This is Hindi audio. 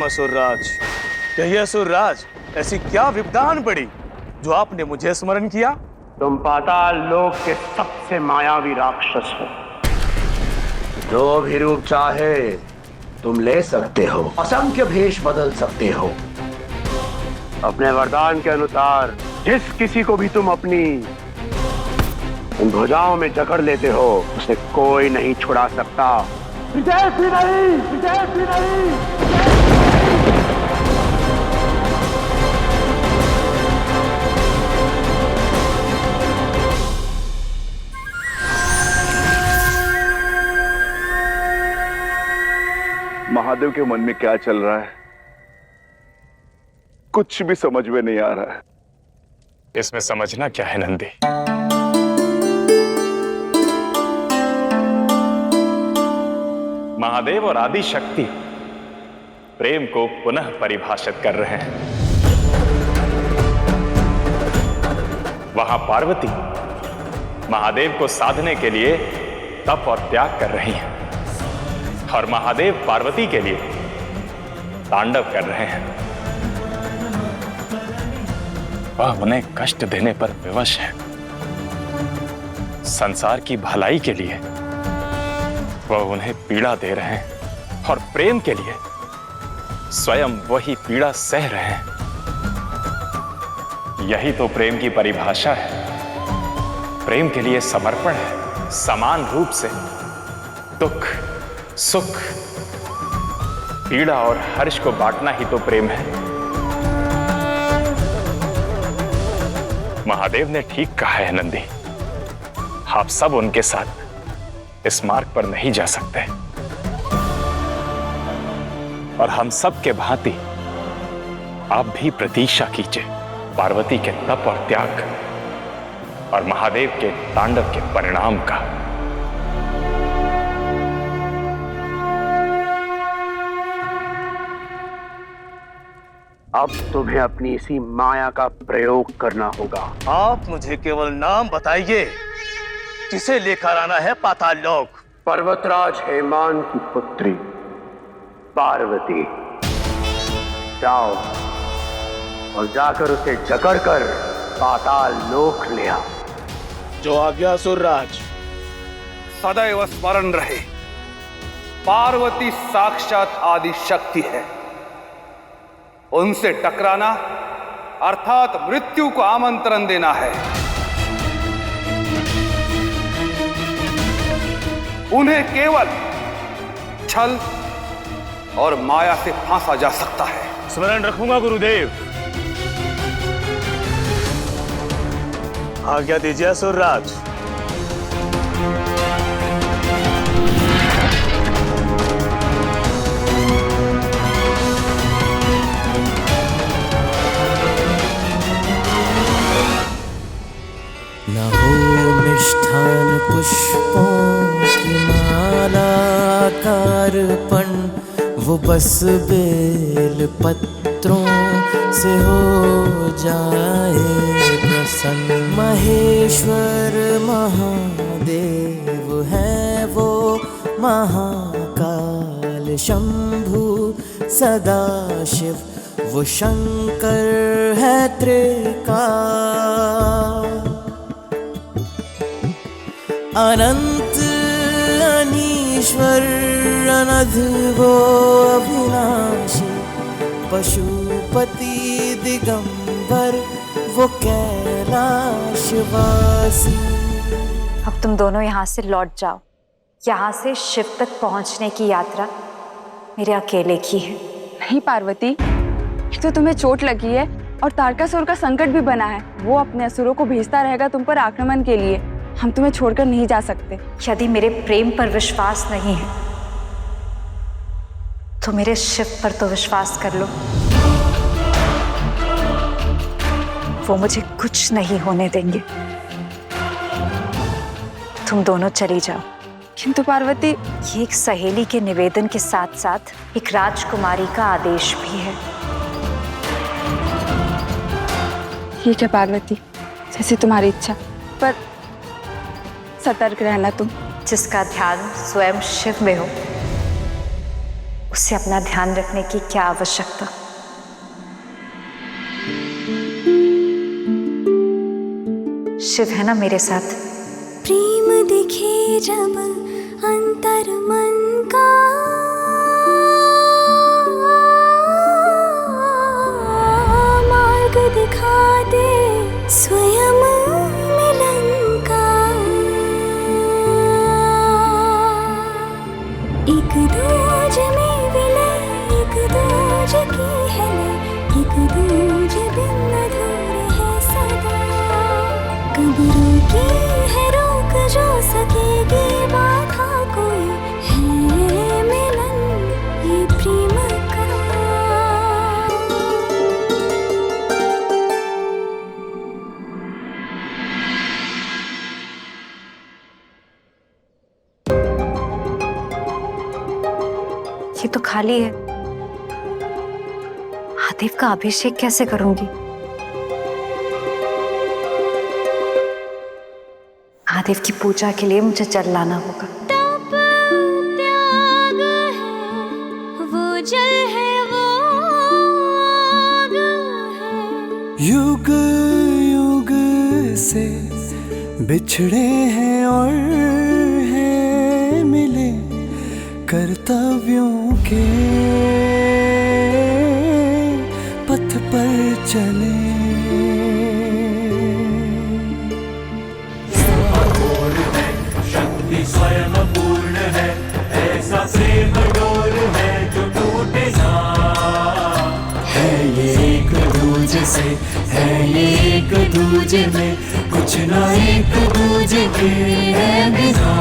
असुरराज, कहिए असुरराज, ऐसी क्या विपदान पड़ी जो आपने मुझे स्मरण किया? तुम पाताल लोक के सबसे मायावी राक्षस हो। जो भी रूप चाहे तुम ले सकते हो, असंख्य भेष बदल सकते हो। अपने वरदान के अनुसार जिस किसी को भी तुम अपनी उन भुजाओं में जकड़ लेते हो, उसे कोई नहीं छुड़ा सकता। विजय भी नहीं, विजय भी नहीं। महादेव के मन में क्या चल रहा है, कुछ भी समझ में नहीं आ रहा है। इसमें समझना क्या है नंदी? महादेव और आदि शक्ति प्रेम को पुनः परिभाषित कर रहे हैं। वहां पार्वती महादेव को साधने के लिए तप और त्याग कर रही हैं और महादेव पार्वती के लिए तांडव कर रहे हैं। वह उन्हें कष्ट देने पर विवश है। संसार की भलाई के लिए वह उन्हें पीड़ा दे रहे हैं और प्रेम के लिए स्वयं वही पीड़ा सह रहे हैं। यही तो प्रेम की परिभाषा है। प्रेम के लिए समर्पण है। समान रूप से दुख, सुख, पीड़ा और हर्ष को बांटना ही तो प्रेम है। महादेव ने ठीक कहा है नंदी, आप सब उनके साथ इस मार्ग पर नहीं जा सकते और हम सब के भांति आप भी प्रतीक्षा कीजिए पार्वती के तप और त्याग और महादेव के तांडव के परिणाम का। अब तुम्हें अपनी इसी माया का प्रयोग करना होगा। आप मुझे केवल नाम बताइए जिसे लेकर आना है पाताल लोक। पर्वतराज हेमान की पुत्री पार्वती। जाओ और जाकर उसे जकड़कर पाताल लोक ले आओ। जो आज्ञा असुरराज। सदैव स्मरण रहे, पार्वती साक्षात आदि शक्ति है। उनसे टकराना अर्थात मृत्यु को आमंत्रण देना है। उन्हें केवल छल और माया से फांसा जा सकता है। स्मरण रखूंगा गुरुदेव। आज्ञा दीजिए असुरराज। न हो मिष्ठान पुष्पों की माला कार्पण, वो बस बेल पत्रों से हो जाए प्रसन्न। महेश्वर महादेव है वो, महाकाल शंभु सदाशिव वो शंकर है त्रिकाल। अनंत अनीश्वर अनध वो अविनाशी, पशुपति दिगंबर वो कैलाशवासी। अब तुम दोनों यहाँ से लौट जाओ। यहाँ से शिव तक पहुँचने की यात्रा मेरे अकेले की है। नहीं पार्वती, एक तो तुम्हें चोट लगी है और तारकासुर का संकट भी बना है। वो अपने असुरों को भेजता रहेगा तुम पर आक्रमण के लिए। हम तुम्हें छोड़कर नहीं जा सकते। यदि मेरे प्रेम पर विश्वास नहीं है तो मेरे शिव पर तो विश्वास कर लो। वो मुझे कुछ नहीं होने देंगे। तुम दोनों चली जाओ। किंतु पार्वती, ये एक सहेली के निवेदन के साथ साथ एक राजकुमारी का आदेश भी है। ठीक है पार्वती, जैसी तुम्हारी इच्छा, पर सतर्क रहना तुम। जिसका ध्यान स्वयं शिव में हो उसे अपना ध्यान रखने की क्या आवश्यकता। शिव है ना मेरे साथ। प्रेम दिखे जब अंतर मन का, मार्ग दिखा दे स्वयं मिलन का। एक दूज में विलय, एक दूज की है लय, एक दूज बिन अधूरे है सदा। कब रोकी है रोक जो सकेगी बाधा कोई, है मिलन ये प्रेम का। ये तो खाली है। महादेव का अभिषेक कैसे करूंगी? महादेव की पूजा के लिए मुझे जल लाना होगा। तप त्याग है वो जल है, वो आग है। युग युग से बिछड़े हैं और हैं मिले, कर्तव्यों के पथ पर चले। स्वयं पूर्ण है, ऐसा प्रेम डोर है जो टूटे ना। है ये एक दूजे से, है ये एक दूजे में, कुछ ना एक दूजे के है बिना।